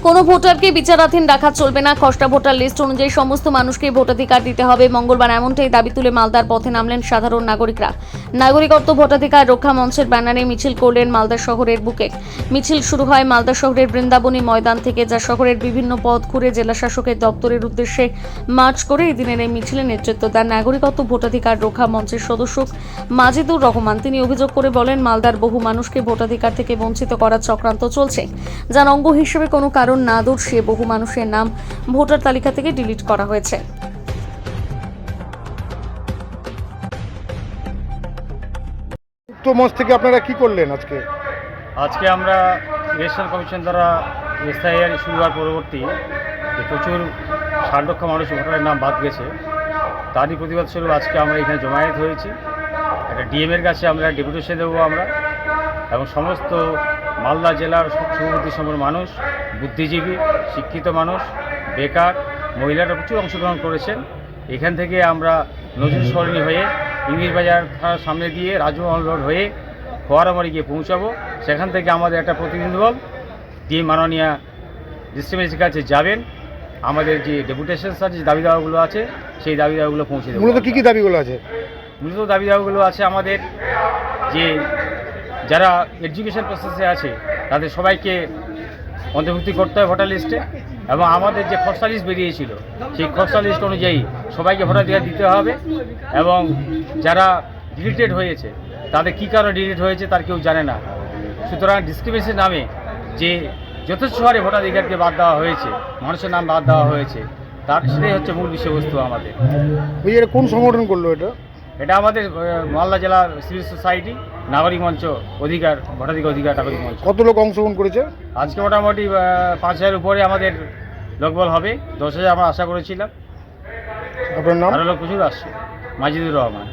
কোনো ভোটারকে বিচারাধীন রাখা চলবে না। খসড়া ভোটার লিস্ট অনুযায়ী সমস্ত মানুষকে ভোটাধিকার দিতে হবে। মঙ্গলবার এমনটাই দাবি তুলে মালদার পথে নামলেন সাধারণ নাগরিকরা। নাগরিকত্ব ভোটাধিকার রক্ষা মঞ্চের ব্যানারে মিছিল করলেন মালদা শহরের বুকে। মিছিল শুরু হয় মালদা শহরের বৃন্দাবনী ময়দান থেকে, যা শহরের বিভিন্ন পথ ঘুরে জেলা শাসকের দপ্তরের উদ্দেশ্যে মার্চ করে এই দিনের এই মিছিলে নেতৃত্ব দেন নাগরিকত্ব ভোটাধিকার রক্ষা মঞ্চের সদস্য মাজিদুর রহমান। তিনি অভিযোগ করে বলেন, মালদার বহু মানুষকে ভোটাধিকার থেকে বঞ্চিত করার চক্রান্ত চলছে, যার অঙ্গ হিসেবে কোনো কারণ না দর্শিয়ে বহু মানুষের নাম ভোটার তালিকা থেকে ডিলিট করা হয়েছে। উত্তর মঞ্চ থেকে আপনারা কি করলেন আজকে? আজকে আমরা ইলেকশন কমিশন দ্বারা এসআইআর শুরু হওয়ার পরবর্তী যে প্রচুর ৬০ লক্ষ মানুষ ভোটারের নাম বাদ গেছে, তারই প্রতিবাদ স্বরূপ আজকে আমরা এখানে জমায়েত হয়েছি। একটা ডিএমের কাছে আমরা ডেপুটেশন দেবো আমরা, এবং সমস্ত মালদা জেলার সুবুদ্ধি সম্পন্ন মানুষ, বুদ্ধিজীবী, শিক্ষিত মানুষ, বেকার, মহিলারা প্রচুর অংশগ্রহণ করেছেন। এখান থেকে আমরা নজরুল সরণি হয়ে ইংলিশ বাজার থানার সামনে দিয়ে রাজমহল রোড হয়ে ফোয়ারামারি গিয়ে পৌঁছাবো। সেখান থেকে আমাদের একটা প্রতিনিধি দল ডিএম মাননীয় ডিস্ট্রিক্ট কাছে যাবেন। আমাদের যে ডেপুটেশন আছে, যে দাবি দাওয়াগুলো আছে, সেই দাবি দাওয়াগুলো পৌঁছে দেবো। মূলত কী দাবিগুলো আছে? মূলত দাবি দাওয়াগুলো আছে আমাদের যে যারা এডুকেশন প্রসেসে আছে তাদের সবাইকে অন্তর্ভুক্তি করতে হয় ভোটার লিস্টে, এবং আমাদের যে খসড়া লিস্ট বেরিয়েছিল সেই খসড়া লিস্ট অনুযায়ী সবাইকে ভোটাধিকার দিতে হবে। এবং যারা ডিলিটেড হয়েছে তাদের কী কারণে ডিলিট হয়েছে তার কেউ জানে না। সুতরাং ডিসক্রিমিনেশন নামে যে যথেষ্ট হারে ভোটাধিকারকে বাদ দেওয়া হয়েছে, মানুষের নাম বাদ দেওয়া হয়েছে, তার সেটাই হচ্ছে মূল বিষয়বস্তু আমাদের। এটা কোন সংগঠন করলো এটা? এটা আমাদের মালদা জেলা সিভিল সোসাইটি নাগরিক মঞ্চ অধিকার, ভোটাধিকার অধিকার নাগরিক মঞ্চ। কত লোক অংশগ্রহণ করেছে? আজকে মোটামুটি ৫,০০০ উপরে আমাদের লোকবল হবে। 10,০০০ আমরা আশা করেছিলাম। আপনার নাম? আরও লোক প্রচুর আসছে। মাজিদুর রহমান।